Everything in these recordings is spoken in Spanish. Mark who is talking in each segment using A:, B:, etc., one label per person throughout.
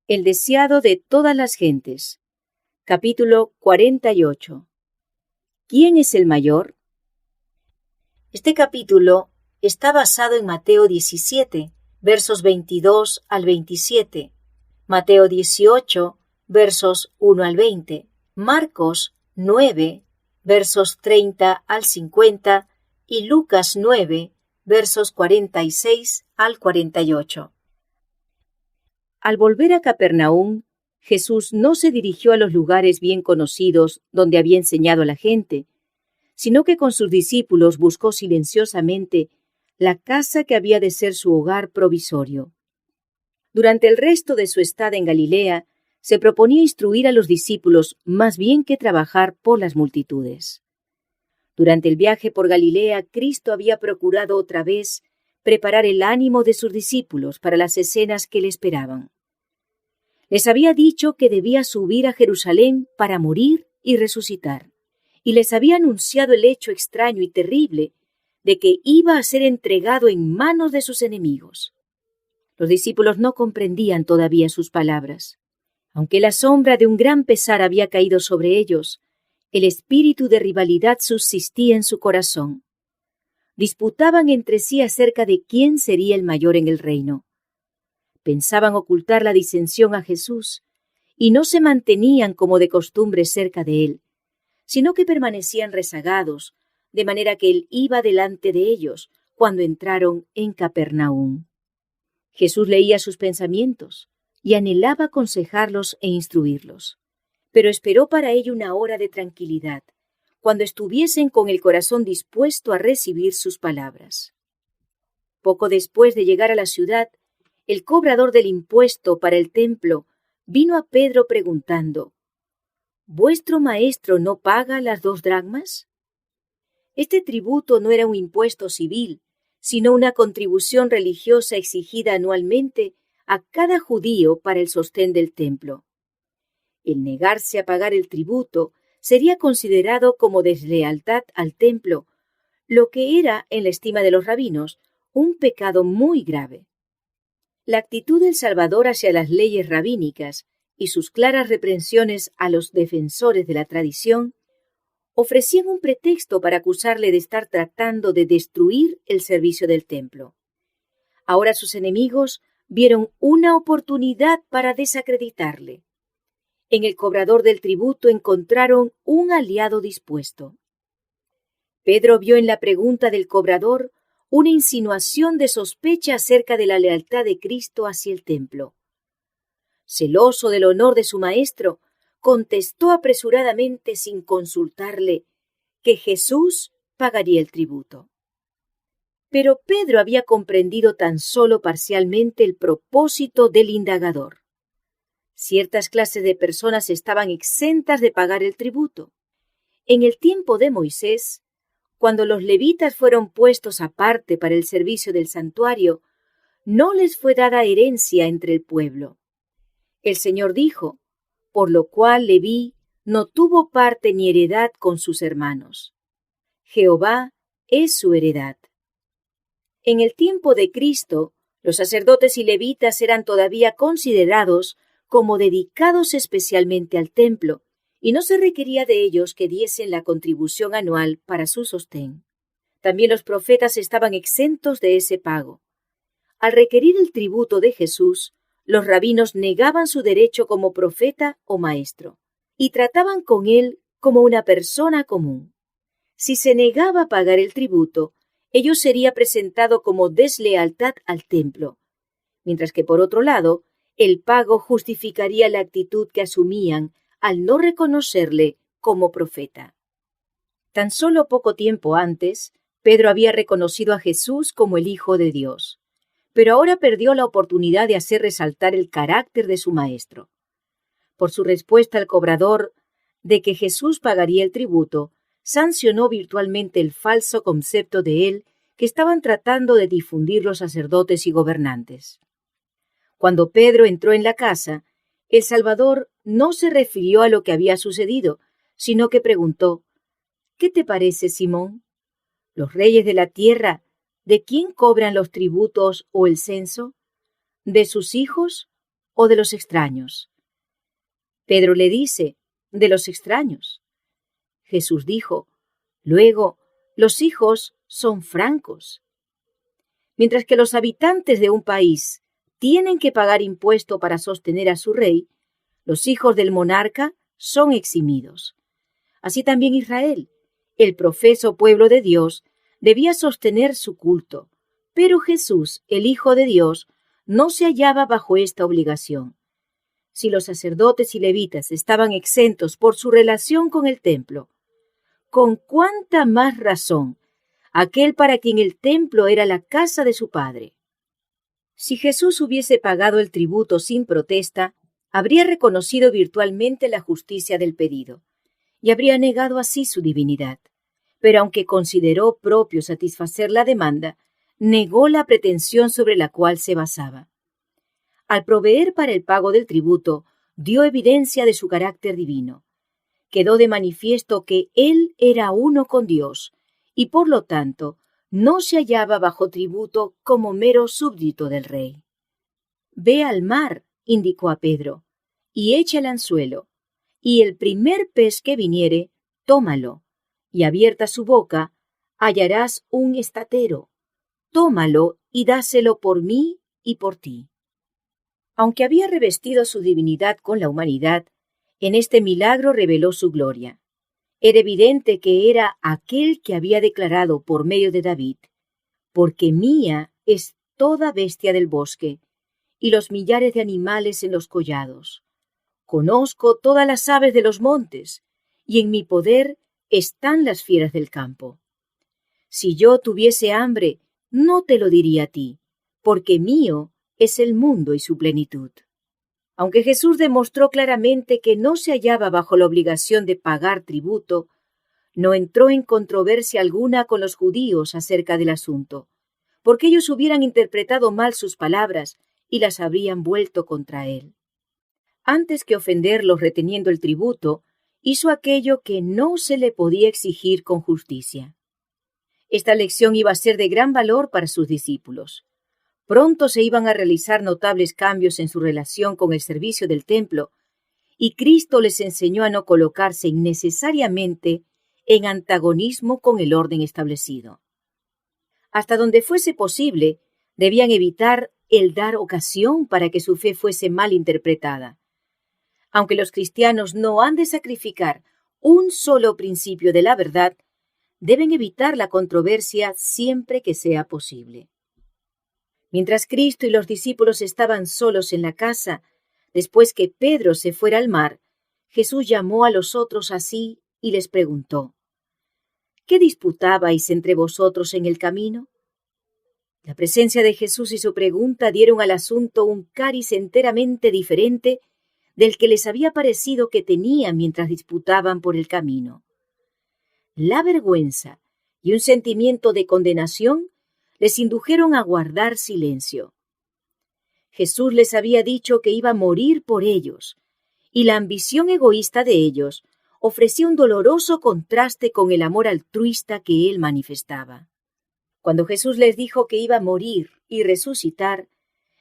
A: El deseado de todas las gentes. Capítulo 48. ¿Quién es el mayor? Este capítulo está basado en Mateo 17, versos 22 al 27, Mateo 18, versos 1 al 20, Marcos 9, versos 30 al 50 y Lucas 9, versos 46 al 48. Al volver a Capernaum, Jesús no se dirigió a los lugares bien conocidos donde había enseñado a la gente, sino que con sus discípulos buscó silenciosamente la casa que había de ser su hogar provisorio. Durante el resto de su estada en Galilea, se proponía instruir a los discípulos más bien que trabajar por las multitudes. Durante el viaje por Galilea, Cristo había procurado otra vez preparar el ánimo de sus discípulos para las escenas que le esperaban. Les había dicho que debía subir a Jerusalén para morir y resucitar, y les había anunciado el hecho extraño y terrible de que iba a ser entregado en manos de sus enemigos. Los discípulos no comprendían todavía sus palabras. Aunque la sombra de un gran pesar había caído sobre ellos, el espíritu de rivalidad subsistía en su corazón. Disputaban entre sí acerca de quién sería el mayor en el reino. Pensaban ocultar la disensión a Jesús y no se mantenían como de costumbre cerca de él, sino que permanecían rezagados, de manera que él iba delante de ellos cuando entraron en Capernaum. Jesús leía sus pensamientos y anhelaba aconsejarlos e instruirlos, pero esperó para ello una hora de tranquilidad, cuando estuviesen con el corazón dispuesto a recibir sus palabras. Poco después de llegar a la ciudad, el cobrador del impuesto para el templo vino a Pedro preguntando: ¿Vuestro maestro no paga las 2 dracmas? Este tributo no era un impuesto civil, sino una contribución religiosa exigida anualmente a cada judío para el sostén del templo. El negarse a pagar el tributo sería considerado como deslealtad al templo, lo que era, en la estima de los rabinos, un pecado muy grave. La actitud del Salvador hacia las leyes rabínicas y sus claras reprensiones a los defensores de la tradición ofrecían un pretexto para acusarle de estar tratando de destruir el servicio del templo. Ahora sus enemigos vieron una oportunidad para desacreditarle. En el cobrador del tributo encontraron un aliado dispuesto. Pedro vio en la pregunta del cobrador una insinuación de sospecha acerca de la lealtad de Cristo hacia el templo. Celoso del honor de su maestro, contestó apresuradamente sin consultarle que Jesús pagaría el tributo. Pero Pedro había comprendido tan solo parcialmente el propósito del indagador. Ciertas clases de personas estaban exentas de pagar el tributo. En el tiempo de Moisés, cuando los levitas fueron puestos aparte para el servicio del santuario, no les fue dada herencia entre el pueblo. El Señor dijo: por lo cual Leví no tuvo parte ni heredad con sus hermanos. Jehová es su heredad. En el tiempo de Cristo, los sacerdotes y levitas eran todavía considerados como dedicados especialmente al templo, y no se requería de ellos que diesen la contribución anual para su sostén. También los profetas estaban exentos de ese pago. Al requerir el tributo de Jesús, los rabinos negaban su derecho como profeta o maestro, y trataban con él como una persona común. Si se negaba a pagar el tributo, ello sería presentado como deslealtad al templo, mientras que por otro lado, el pago justificaría la actitud que asumían al no reconocerle como profeta. Tan solo poco tiempo antes, Pedro había reconocido a Jesús como el Hijo de Dios, pero ahora perdió la oportunidad de hacer resaltar el carácter de su maestro. Por su respuesta al cobrador de que Jesús pagaría el tributo, sancionó virtualmente el falso concepto de él que estaban tratando de difundir los sacerdotes y gobernantes. Cuando Pedro entró en la casa, el Salvador no se refirió a lo que había sucedido, sino que preguntó: ¿qué te parece, Simón? ¿Los reyes de la tierra, de quién cobran los tributos o el censo? ¿De sus hijos o de los extraños? Pedro le dice, de los extraños. Jesús dijo, luego, los hijos son francos. Mientras que los habitantes de un país tienen que pagar impuesto para sostener a su rey, los hijos del monarca son eximidos. Así también Israel, el profeso pueblo de Dios, debía sostener su culto, pero Jesús, el Hijo de Dios, no se hallaba bajo esta obligación. Si los sacerdotes y levitas estaban exentos por su relación con el templo, ¿con cuánta más razón aquel para quien el templo era la casa de su Padre? Si Jesús hubiese pagado el tributo sin protesta, habría reconocido virtualmente la justicia del pedido y habría negado así su divinidad. Pero aunque consideró propio satisfacer la demanda, negó la pretensión sobre la cual se basaba. Al proveer para el pago del tributo, dio evidencia de su carácter divino. Quedó de manifiesto que él era uno con Dios y, por lo tanto, no se hallaba bajo tributo como mero súbdito del rey. «Ve al mar», indicó a Pedro, «y echa el anzuelo, y el primer pez que viniere, tómalo, y abierta su boca, hallarás un estatero. Tómalo y dáselo por mí y por ti». Aunque había revestido su divinidad con la humanidad, en este milagro reveló su gloria. Era evidente que era aquel que había declarado por medio de David, «Porque mía es toda bestia del bosque, y los millares de animales en los collados. Conozco todas las aves de los montes, y en mi poder están las fieras del campo. Si yo tuviese hambre, no te lo diría a ti, porque mío es el mundo y su plenitud». Aunque Jesús demostró claramente que no se hallaba bajo la obligación de pagar tributo, no entró en controversia alguna con los judíos acerca del asunto, porque ellos hubieran interpretado mal sus palabras y las habrían vuelto contra él. Antes que ofenderlos reteniendo el tributo, hizo aquello que no se le podía exigir con justicia. Esta lección iba a ser de gran valor para sus discípulos. Pronto se iban a realizar notables cambios en su relación con el servicio del templo, y Cristo les enseñó a no colocarse innecesariamente en antagonismo con el orden establecido. Hasta donde fuese posible, debían evitar el dar ocasión para que su fe fuese mal interpretada. Aunque los cristianos no han de sacrificar un solo principio de la verdad, deben evitar la controversia siempre que sea posible. Mientras Cristo y los discípulos estaban solos en la casa, después que Pedro se fuera al mar, Jesús llamó a los otros así y les preguntó: «¿Qué disputabais entre vosotros en el camino?». La presencia de Jesús y su pregunta dieron al asunto un cariz enteramente diferente del que les había parecido que tenían mientras disputaban por el camino. La vergüenza y un sentimiento de condenación les indujeron a guardar silencio. Jesús les había dicho que iba a morir por ellos, y la ambición egoísta de ellos ofrecía un doloroso contraste con el amor altruista que él manifestaba. Cuando Jesús les dijo que iba a morir y resucitar,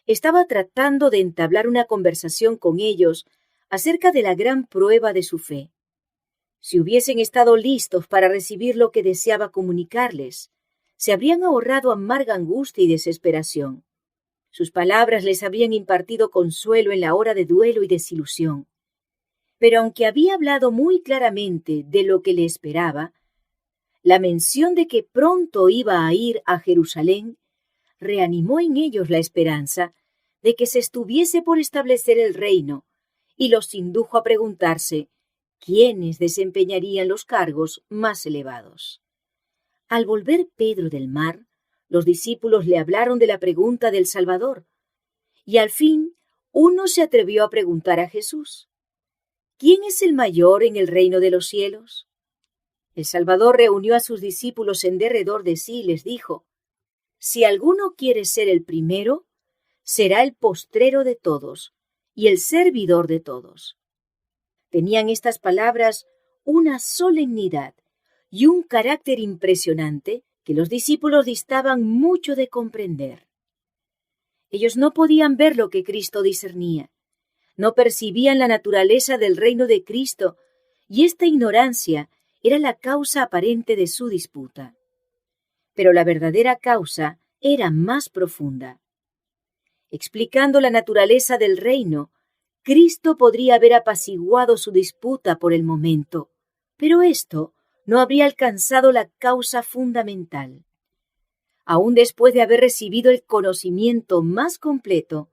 A: estaba tratando de entablar una conversación con ellos acerca de la gran prueba de su fe. Si hubiesen estado listos para recibir lo que deseaba comunicarles, se habrían ahorrado amarga angustia y desesperación. Sus palabras les habrían impartido consuelo en la hora de duelo y desilusión. Pero aunque había hablado muy claramente de lo que le esperaba, la mención de que pronto iba a ir a Jerusalén reanimó en ellos la esperanza de que se estuviese por establecer el reino y los indujo a preguntarse quiénes desempeñarían los cargos más elevados. Al volver Pedro del mar, los discípulos le hablaron de la pregunta del Salvador, y al fin uno se atrevió a preguntar a Jesús: ¿quién es el mayor en el reino de los cielos? El Salvador reunió a sus discípulos en derredor de sí y les dijo: si alguno quiere ser el primero, será el postrero de todos y el servidor de todos. Tenían estas palabras una solemnidad y un carácter impresionante que los discípulos distaban mucho de comprender. Ellos no podían ver lo que Cristo discernía, No percibían la naturaleza del reino de Cristo, y esta ignorancia era la causa aparente de su disputa. Pero la verdadera causa era más profunda. Explicando la naturaleza del reino, Cristo podría haber apaciguado su disputa por el momento, pero esto no habría alcanzado la causa fundamental. Aún después de haber recibido el conocimiento más completo,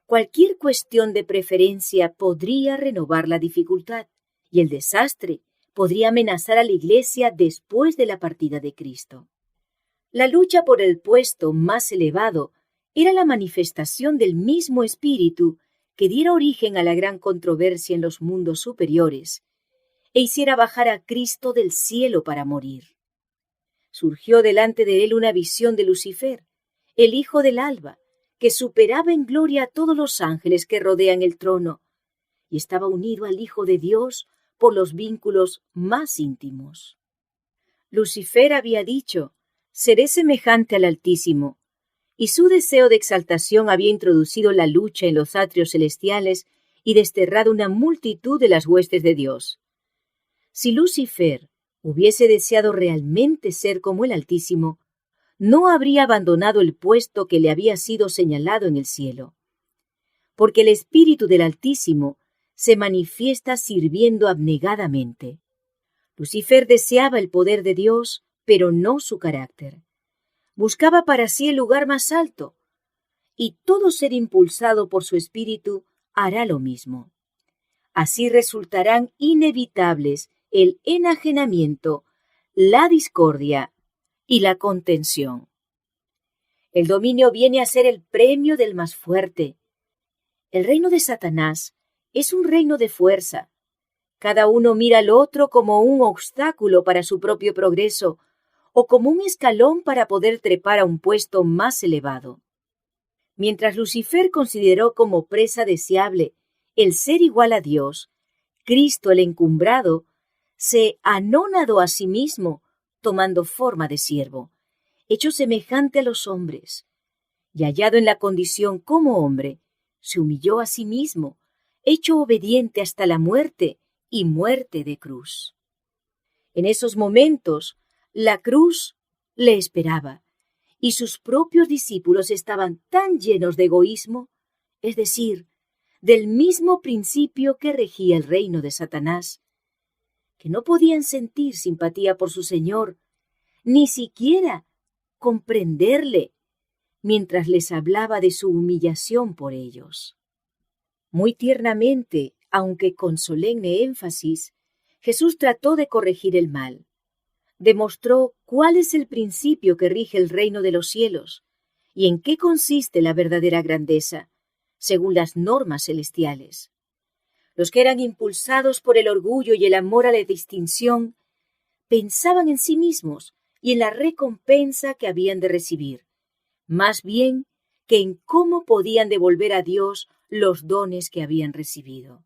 A: cualquier cuestión de preferencia podría renovar la dificultad, y el desastre podría amenazar a la Iglesia después de la partida de Cristo. La lucha por el puesto más elevado era la manifestación del mismo espíritu que diera origen a la gran controversia en los mundos superiores e hiciera bajar a Cristo del cielo para morir. Surgió delante de él una visión de Lucifer, el hijo del alba, que superaba en gloria a todos los ángeles que rodean el trono, y estaba unido al Hijo de Dios por los vínculos más íntimos. Lucifer había dicho: seré semejante al Altísimo, y su deseo de exaltación había introducido la lucha en los atrios celestiales y desterrado una multitud de las huestes de Dios. Si Lucifer hubiese deseado realmente ser como el Altísimo, no habría abandonado el puesto que le había sido señalado en el cielo. Porque el Espíritu del Altísimo se manifiesta sirviendo abnegadamente. Lucifer deseaba el poder de Dios, pero no su carácter. Buscaba para sí el lugar más alto, y todo ser impulsado por su espíritu hará lo mismo. Así resultarán inevitables el enajenamiento, la discordia y la contención. El dominio viene a ser el premio del más fuerte. El reino de Satanás es un reino de fuerza. Cada uno mira al otro como un obstáculo para su propio progreso o como un escalón para poder trepar a un puesto más elevado. Mientras Lucifer consideró como presa deseable el ser igual a Dios, Cristo el encumbrado se anonadó a sí mismo, tomando forma de siervo, hecho semejante a los hombres, y hallado en la condición como hombre, se humilló a sí mismo, hecho obediente hasta la muerte y muerte de cruz. En esos momentos, la cruz le esperaba, y sus propios discípulos estaban tan llenos de egoísmo, es decir, del mismo principio que regía el reino de Satanás, que no podían sentir simpatía por su Señor, ni siquiera comprenderle, mientras les hablaba de su humillación por ellos. Muy tiernamente, aunque con solemne énfasis, Jesús trató de corregir el mal. Demostró cuál es el principio que rige el reino de los cielos y en qué consiste la verdadera grandeza, según las normas celestiales. Los que eran impulsados por el orgullo y el amor a la distinción pensaban en sí mismos y en la recompensa que habían de recibir, más bien que en cómo podían devolver a Dios los dones que habían recibido.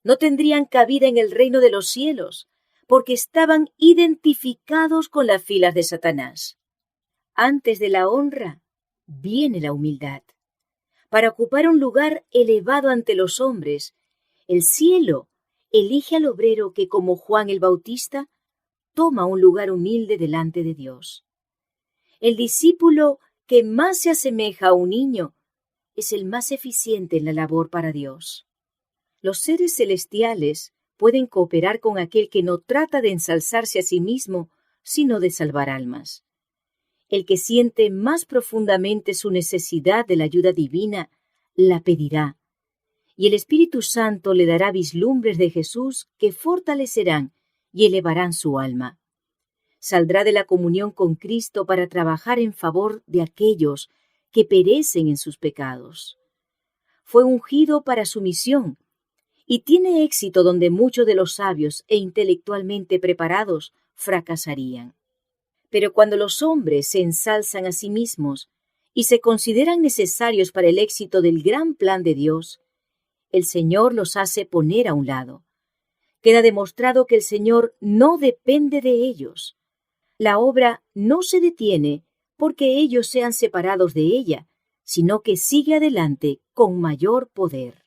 A: No tendrían cabida en el reino de los cielos, porque estaban identificados con las filas de Satanás. Antes de la honra viene la humildad. Para ocupar un lugar elevado ante los hombres, el cielo elige al obrero que, como Juan el Bautista, toma un lugar humilde delante de Dios. El discípulo que más se asemeja a un niño es el más eficiente en la labor para Dios. Los seres celestiales pueden cooperar con aquel que no trata de ensalzarse a sí mismo, sino de salvar almas. El que siente más profundamente su necesidad de la ayuda divina, la pedirá, y el Espíritu Santo le dará vislumbres de Jesús que fortalecerán y elevarán su alma. Saldrá de la comunión con Cristo para trabajar en favor de aquellos que perecen en sus pecados. Fue ungido para su misión y tiene éxito donde muchos de los sabios e intelectualmente preparados fracasarían. Pero cuando los hombres se ensalzan a sí mismos y se consideran necesarios para el éxito del gran plan de Dios, el Señor los hace poner a un lado. Queda demostrado que el Señor no depende de ellos. La obra no se detiene porque ellos sean separados de ella, sino que sigue adelante con mayor poder.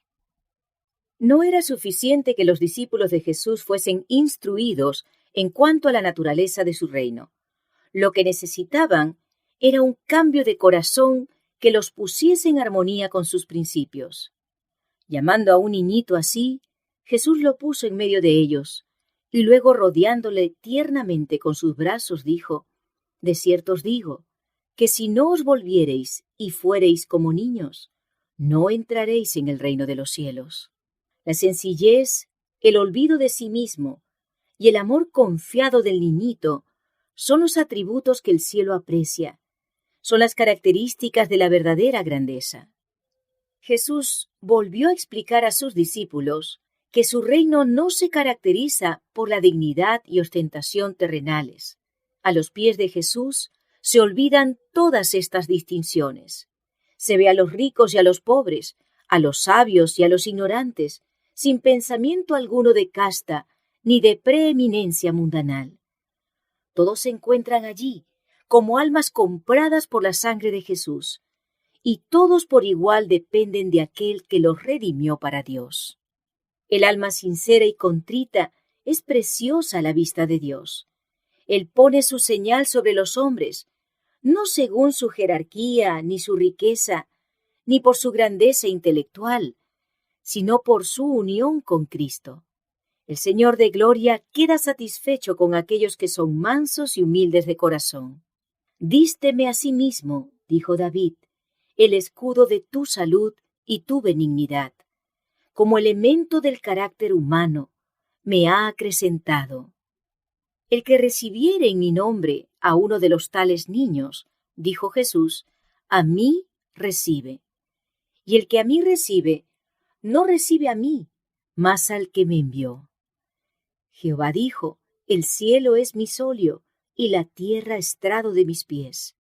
A: No era suficiente que los discípulos de Jesús fuesen instruidos en cuanto a la naturaleza de su reino. Lo que necesitaban era un cambio de corazón que los pusiese en armonía con sus principios. Llamando a un niñito así, Jesús lo puso en medio de ellos, y luego rodeándole tiernamente con sus brazos dijo: De cierto os digo, que si no os volviereis y fuereis como niños, no entraréis en el reino de los cielos. La sencillez, el olvido de sí mismo y el amor confiado del niñito son los atributos que el cielo aprecia, son las características de la verdadera grandeza. Jesús volvió a explicar a sus discípulos que su reino no se caracteriza por la dignidad y ostentación terrenales. A los pies de Jesús se olvidan todas estas distinciones. Se ve a los ricos y a los pobres, a los sabios y a los ignorantes, sin pensamiento alguno de casta ni de preeminencia mundanal. Todos se encuentran allí como almas compradas por la sangre de Jesús, y todos por igual dependen de aquel que los redimió para Dios. El alma sincera y contrita es preciosa a la vista de Dios. Él pone su señal sobre los hombres, no según su jerarquía, ni su riqueza, ni por su grandeza intelectual, sino por su unión con Cristo. El Señor de gloria queda satisfecho con aquellos que son mansos y humildes de corazón. Dísteme a sí mismo, dijo David, el escudo de tu salud y tu benignidad. Como elemento del carácter humano, me ha acrecentado. El que recibiere en mi nombre a uno de los tales niños, dijo Jesús, a mí recibe. Y el que a mí recibe, no recibe a mí, mas al que me envió. Jehová dijo, el cielo es mi solio, y la tierra estrado de mis pies.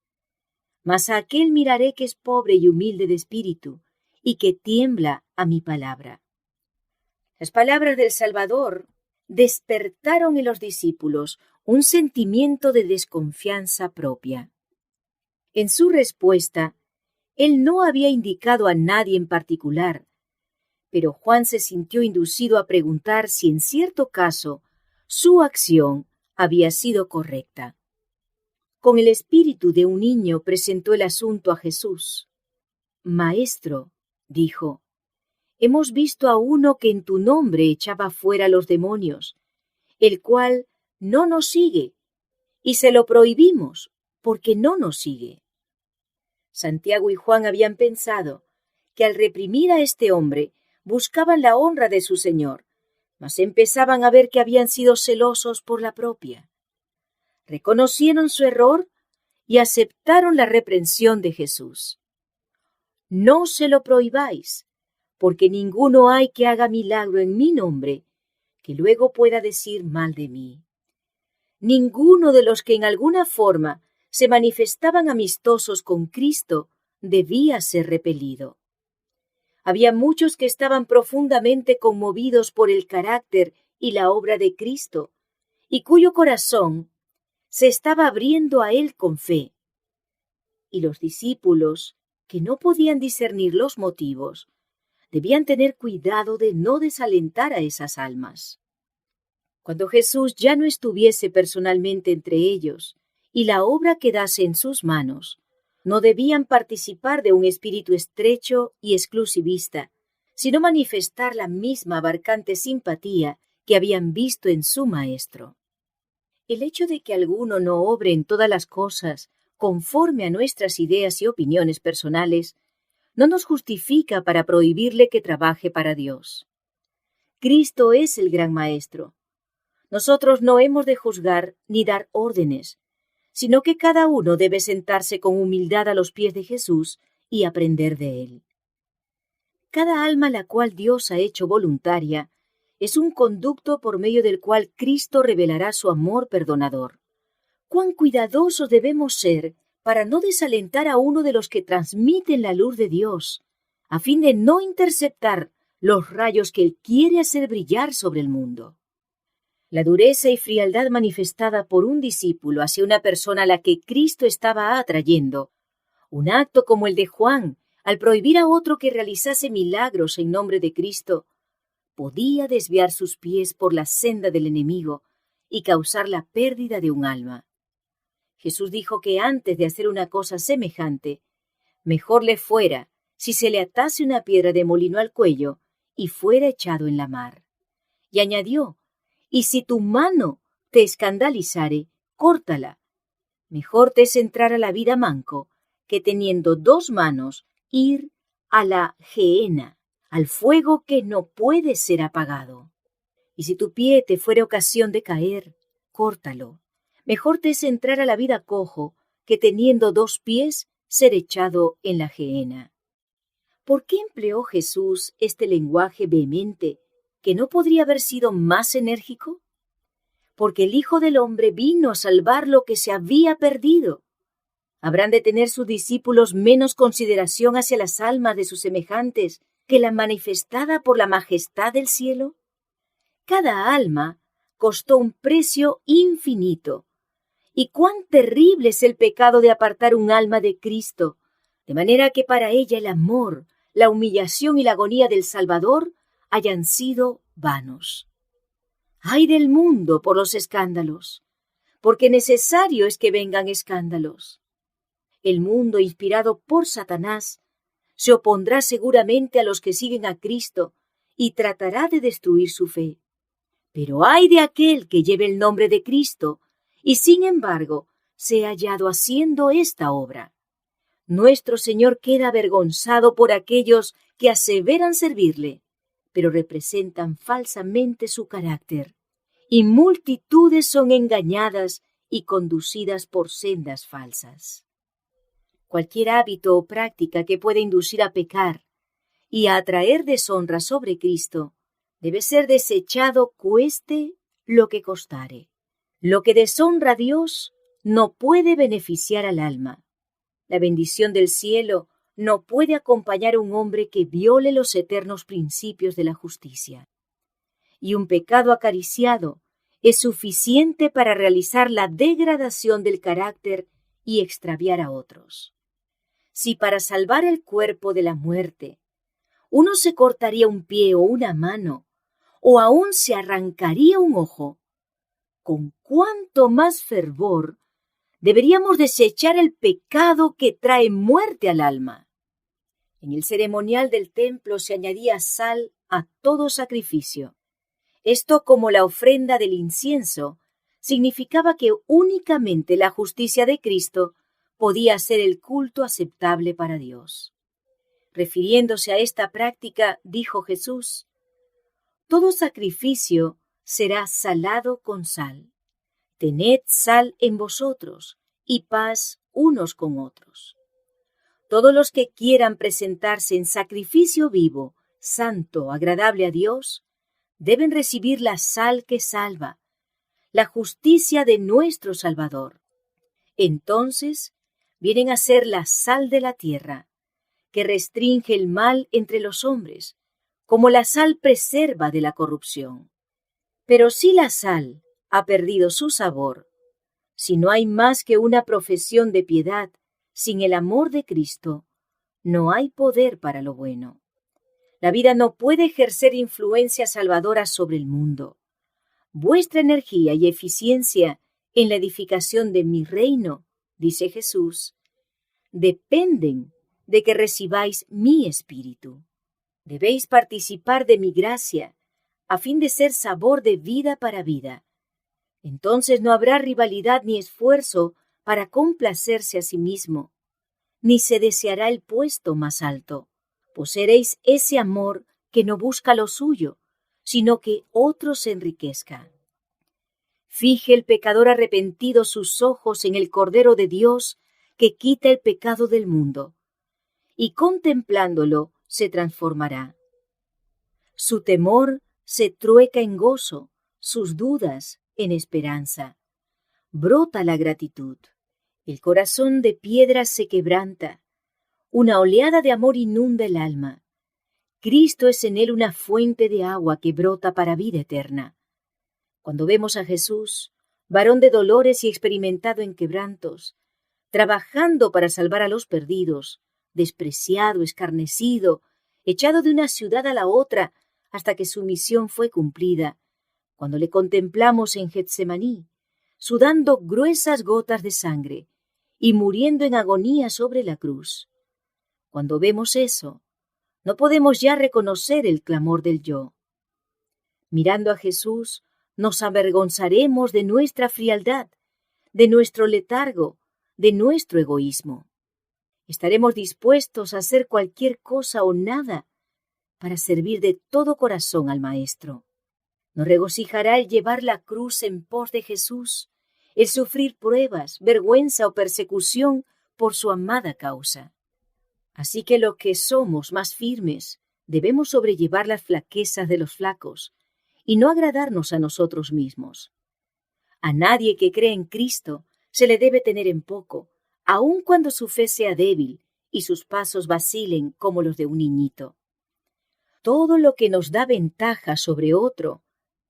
A: Mas a aquel miraré que es pobre y humilde de espíritu, y que tiembla a mi palabra. Las palabras del Salvador despertaron en los discípulos un sentimiento de desconfianza propia. En su respuesta, él no había indicado a nadie en particular, pero Juan se sintió inducido a preguntar si en cierto caso su acción había sido correcta. Con el espíritu de un niño presentó el asunto a Jesús. Maestro, dijo, hemos visto a uno que en tu nombre echaba fuera los demonios, el cual no nos sigue, y se lo prohibimos, porque no nos sigue. Santiago y Juan habían pensado que al reprimir a este hombre buscaban la honra de su Señor, mas empezaban a ver que habían sido celosos por la propia. Reconocieron su error y aceptaron la reprensión de Jesús. No se lo prohibáis, porque ninguno hay que haga milagro en mi nombre, que luego pueda decir mal de mí. Ninguno de los que en alguna forma se manifestaban amistosos con Cristo debía ser repelido. Había muchos que estaban profundamente conmovidos por el carácter y la obra de Cristo, y cuyo corazón se estaba abriendo a él con fe. Y los discípulos, que no podían discernir los motivos, debían tener cuidado de no desalentar a esas almas. Cuando Jesús ya no estuviese personalmente entre ellos y la obra quedase en sus manos, no debían participar de un espíritu estrecho y exclusivista, sino manifestar la misma abarcante simpatía que habían visto en su Maestro. El hecho de que alguno no obre en todas las cosas conforme a nuestras ideas y opiniones personales no nos justifica para prohibirle que trabaje para Dios. Cristo es el gran Maestro. Nosotros no hemos de juzgar ni dar órdenes, sino que cada uno debe sentarse con humildad a los pies de Jesús y aprender de él. Cada alma la cual Dios ha hecho voluntaria es un conducto por medio del cual Cristo revelará su amor perdonador. Cuán cuidadosos debemos ser para no desalentar a uno de los que transmiten la luz de Dios, a fin de no interceptar los rayos que Él quiere hacer brillar sobre el mundo. La dureza y frialdad manifestada por un discípulo hacia una persona a la que Cristo estaba atrayendo, un acto como el de Juan, al prohibir a otro que realizase milagros en nombre de Cristo, podía desviar sus pies por la senda del enemigo y causar la pérdida de un alma. Jesús dijo que antes de hacer una cosa semejante, mejor le fuera si se le atase una piedra de molino al cuello y fuera echado en la mar. Y añadió, y si tu mano te escandalizare, córtala. Mejor te es entrar a la vida manco que teniendo dos manos ir a la gehenna, al fuego que no puede ser apagado. Y si tu pie te fuere ocasión de caer, córtalo. Mejor te es entrar a la vida cojo que teniendo dos pies ser echado en la gehenna. ¿Por qué empleó Jesús este lenguaje vehemente que no podría haber sido más enérgico? Porque el Hijo del Hombre vino a salvar lo que se había perdido. ¿Habrán de tener sus discípulos menos consideración hacia las almas de sus semejantes que la manifestada por la majestad del cielo? Cada alma costó un precio infinito. Y cuán terrible es el pecado de apartar un alma de Cristo, de manera que para ella el amor, la humillación y la agonía del Salvador hayan sido vanos. ¡Ay del mundo por los escándalos! Porque necesario es que vengan escándalos. El mundo, inspirado por Satanás, se opondrá seguramente a los que siguen a Cristo y tratará de destruir su fe. Pero ay de aquel que lleve el nombre de Cristo y sin embargo sea hallado haciendo esta obra. Nuestro Señor queda avergonzado por aquellos que aseveran servirle, pero representan falsamente su carácter, y multitudes son engañadas y conducidas por sendas falsas. Cualquier hábito o práctica que pueda inducir a pecar y a atraer deshonra sobre Cristo debe ser desechado cueste lo que costare. Lo que deshonra a Dios no puede beneficiar al alma. La bendición del cielo no puede acompañar a un hombre que viole los eternos principios de la justicia. Y un pecado acariciado es suficiente para realizar la degradación del carácter y extraviar a otros. Si para salvar el cuerpo de la muerte uno se cortaría un pie o una mano, o aún se arrancaría un ojo, con cuánto más fervor deberíamos desechar el pecado que trae muerte al alma. En el ceremonial del templo se añadía sal a todo sacrificio. Esto, como la ofrenda del incienso, significaba que únicamente la justicia de Cristo podía ser el culto aceptable para Dios. Refiriéndose a esta práctica, dijo Jesús, todo sacrificio será salado con sal. Tened sal en vosotros y paz unos con otros. Todos los que quieran presentarse en sacrificio vivo, santo, agradable a Dios, deben recibir la sal que salva, la justicia de nuestro Salvador. Entonces vienen a ser la sal de la tierra, que restringe el mal entre los hombres, como la sal preserva de la corrupción. Pero si la sal ha perdido su sabor, si no hay más que una profesión de piedad sin el amor de Cristo, no hay poder para lo bueno. La vida no puede ejercer influencia salvadora sobre el mundo. Vuestra energía y eficiencia en la edificación de mi reino, dice Jesús, dependen de que recibáis mi espíritu. Debéis participar de mi gracia, a fin de ser sabor de vida para vida. Entonces no habrá rivalidad ni esfuerzo para complacerse a sí mismo, ni se deseará el puesto más alto. Poseeréis ese amor que no busca lo suyo, sino que otro se enriquezca. Fije el pecador arrepentido sus ojos en el Cordero de Dios que quita el pecado del mundo, y contemplándolo se transformará. Su temor se trueca en gozo, sus dudas en esperanza. Brota la gratitud. El corazón de piedra se quebranta. Una oleada de amor inunda el alma. Cristo es en él una fuente de agua que brota para vida eterna. Cuando vemos a Jesús, varón de dolores y experimentado en quebrantos, trabajando para salvar a los perdidos, despreciado, escarnecido, echado de una ciudad a la otra, hasta que su misión fue cumplida, cuando le contemplamos en Getsemaní, sudando gruesas gotas de sangre y muriendo en agonía sobre la cruz. Cuando vemos eso, no podemos ya reconocer el clamor del yo. Mirando a Jesús, nos avergonzaremos de nuestra frialdad, de nuestro letargo, de nuestro egoísmo. Estaremos dispuestos a hacer cualquier cosa o nada para servir de todo corazón al Maestro. Nos regocijará el llevar la cruz en pos de Jesús, el sufrir pruebas, vergüenza o persecución por su amada causa. Así que los que somos más firmes debemos sobrellevar las flaquezas de los flacos y no agradarnos a nosotros mismos. A nadie que cree en Cristo se le debe tener en poco, aun cuando su fe sea débil y sus pasos vacilen como los de un niñito. Todo lo que nos da ventaja sobre otro,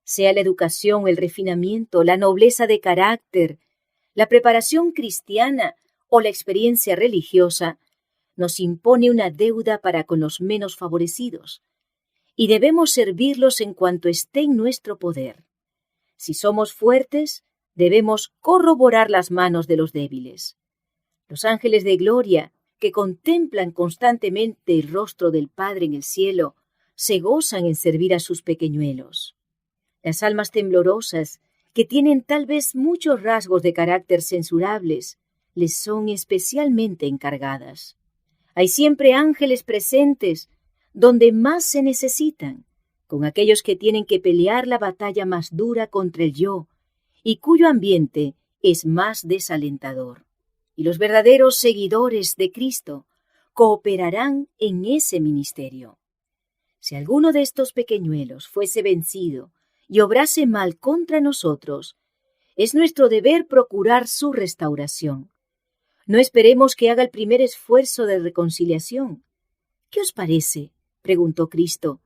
A: sea la educación, el refinamiento, la nobleza de carácter, la preparación cristiana o la experiencia religiosa, nos impone una deuda para con los menos favorecidos, y debemos servirlos en cuanto esté en nuestro poder. Si somos fuertes, debemos corroborar las manos de los débiles. Los ángeles de gloria, que contemplan constantemente el rostro del Padre en el cielo, se gozan en servir a sus pequeñuelos. Las almas temblorosas, que tienen tal vez muchos rasgos de carácter censurables, les son especialmente encargadas. Hay siempre ángeles presentes donde más se necesitan, con aquellos que tienen que pelear la batalla más dura contra el yo y cuyo ambiente es más desalentador. Y los verdaderos seguidores de Cristo cooperarán en ese ministerio. Si alguno de estos pequeñuelos fuese vencido y obrase mal contra nosotros, es nuestro deber procurar su restauración. No esperemos que haga el primer esfuerzo de reconciliación. ¿Qué os parece?, preguntó Cristo.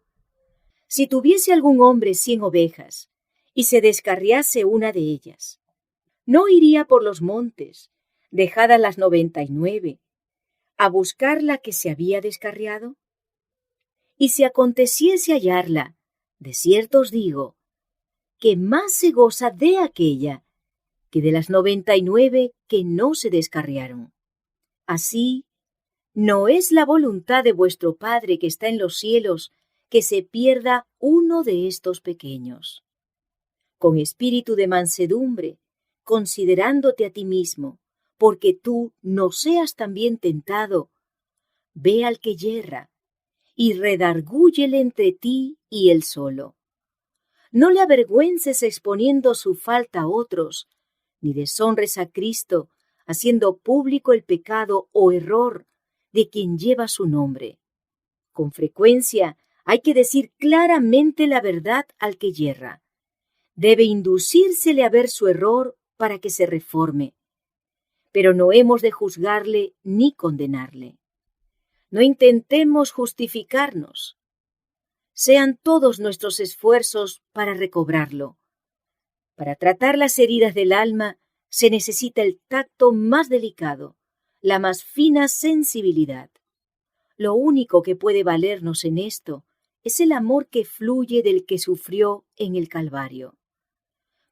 A: Si tuviese algún hombre 100 ovejas y se descarriase una de ellas, ¿no iría por los montes, dejadas las 99, a buscar la que se había descarriado? Y si aconteciese hallarla, de cierto os digo, que más se goza de aquella que de las 99 que no se descarriaron. Así, no es la voluntad de vuestro Padre que está en los cielos que se pierda uno de estos pequeños. Con espíritu de mansedumbre, considerándote a ti mismo, porque tú no seas también tentado, ve al que yerra, y redargúyele entre ti y él solo. No le avergüences exponiendo su falta a otros, ni deshonres a Cristo, haciendo público el pecado o error de quien lleva su nombre. Con frecuencia hay que decir claramente la verdad al que yerra. Debe inducírsele a ver su error para que se reforme. Pero no hemos de juzgarle ni condenarle. No intentemos justificarnos. Sean todos nuestros esfuerzos para recobrarlo. Para tratar las heridas del alma se necesita el tacto más delicado, la más fina sensibilidad. Lo único que puede valernos en esto es el amor que fluye del que sufrió en el Calvario.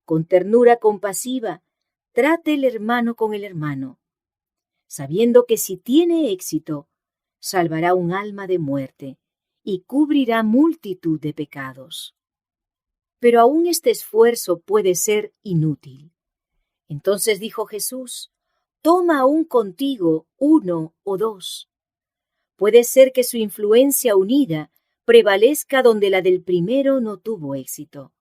A: Con ternura compasiva, trate el hermano con el hermano, sabiendo que si tiene éxito, salvará un alma de muerte y cubrirá multitud de pecados. Pero aún este esfuerzo puede ser inútil. Entonces dijo Jesús, toma aún contigo 1 o 2. Puede ser que su influencia unida prevalezca donde la del primero no tuvo éxito.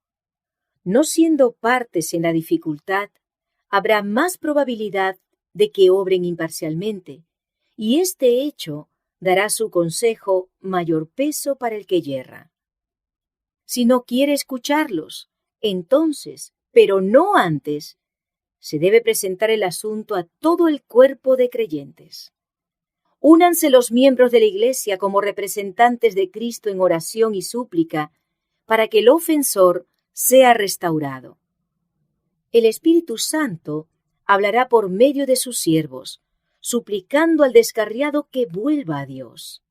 A: No siendo partes en la dificultad, habrá más probabilidad de que obren imparcialmente, y este hecho dará a su consejo mayor peso para el que yerra. Si no quiere escucharlos, entonces, pero no antes, se debe presentar el asunto a todo el cuerpo de creyentes. Únanse los miembros de la Iglesia como representantes de Cristo en oración y súplica para que el ofensor sea restaurado. El Espíritu Santo hablará por medio de sus siervos, suplicando al descarriado que vuelva a Dios.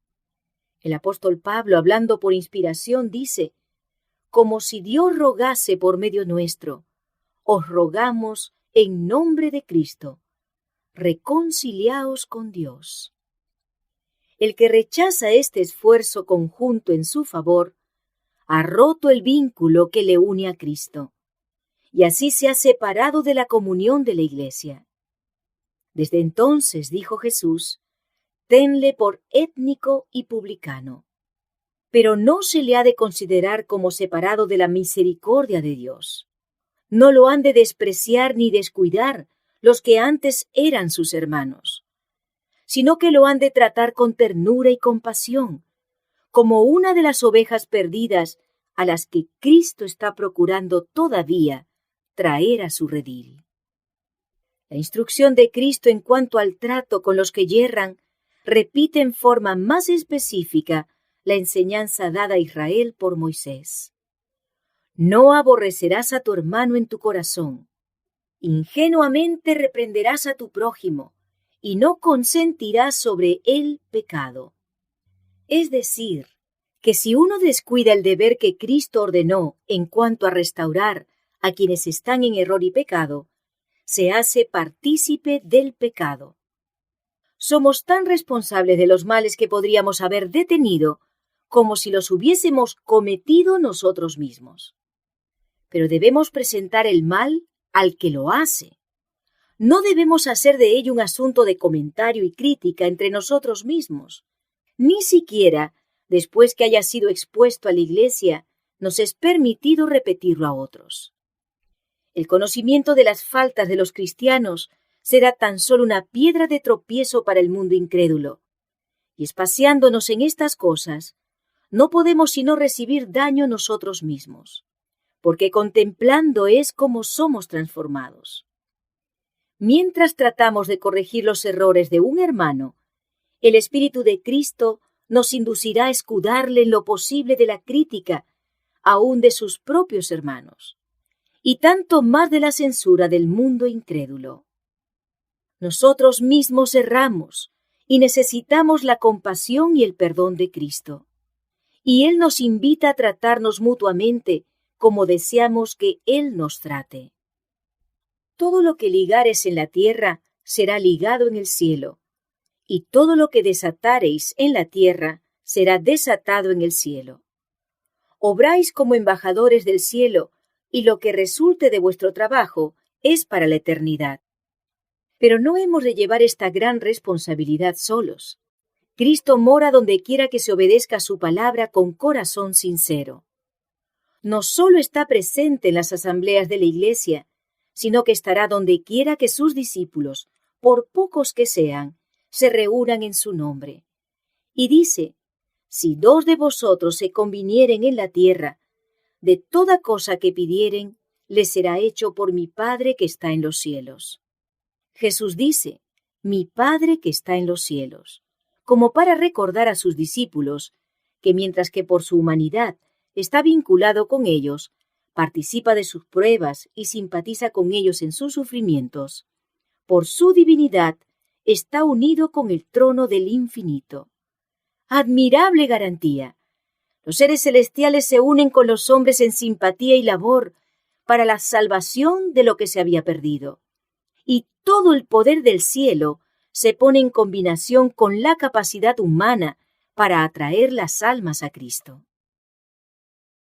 A: El apóstol Pablo, hablando por inspiración, dice como si Dios rogase por medio nuestro, os rogamos en nombre de Cristo, reconciliaos con Dios. El que rechaza este esfuerzo conjunto en su favor, ha roto el vínculo que le une a Cristo, y así se ha separado de la comunión de la Iglesia. Desde entonces, dijo Jesús, tenle por étnico y publicano, pero no se le ha de considerar como separado de la misericordia de Dios. No lo han de despreciar ni descuidar los que antes eran sus hermanos, sino que lo han de tratar con ternura y compasión, como una de las ovejas perdidas a las que Cristo está procurando todavía traer a su redil. La instrucción de Cristo en cuanto al trato con los que yerran repite en forma más específica la enseñanza dada a Israel por Moisés. No aborrecerás a tu hermano en tu corazón, ingenuamente reprenderás a tu prójimo, y no consentirás sobre él pecado. Es decir, que si uno descuida el deber que Cristo ordenó en cuanto a restaurar a quienes están en error y pecado, se hace partícipe del pecado. Somos tan responsables de los males que podríamos haber detenido como si los hubiésemos cometido nosotros mismos. Pero debemos presentar el mal al que lo hace. No debemos hacer de ello un asunto de comentario y crítica entre nosotros mismos. Ni siquiera, después que haya sido expuesto a la Iglesia, nos es permitido repetirlo a otros. El conocimiento de las faltas de los cristianos será tan solo una piedra de tropiezo para el mundo incrédulo. Y espaciándonos en estas cosas, no podemos sino recibir daño nosotros mismos, porque contemplando es como somos transformados. Mientras tratamos de corregir los errores de un hermano, el Espíritu de Cristo nos inducirá a escudarle en lo posible de la crítica, aún de sus propios hermanos, y tanto más de la censura del mundo incrédulo. Nosotros mismos erramos y necesitamos la compasión y el perdón de Cristo, y Él nos invita a tratarnos mutuamente como deseamos que Él nos trate. Todo lo que ligares en la tierra será ligado en el cielo, y todo lo que desatareis en la tierra será desatado en el cielo. Obráis como embajadores del cielo, y lo que resulte de vuestro trabajo es para la eternidad. Pero no hemos de llevar esta gran responsabilidad solos. Cristo mora donde quiera que se obedezca su palabra con corazón sincero. No solo está presente en las asambleas de la Iglesia, sino que estará donde quiera que sus discípulos, por pocos que sean, se reúnan en su nombre. Y dice, si 2 de vosotros se convinieren en la tierra, de toda cosa que pidieren, les será hecho por mi Padre que está en los cielos. Jesús dice, mi Padre que está en los cielos, como para recordar a sus discípulos que mientras que por su humanidad está vinculado con ellos, participa de sus pruebas y simpatiza con ellos en sus sufrimientos, por su divinidad está unido con el trono del infinito. Admirable garantía. Los seres celestiales se unen con los hombres en simpatía y labor para la salvación de lo que se había perdido. Y todo el poder del cielo se pone en combinación con la capacidad humana para atraer las almas a Cristo.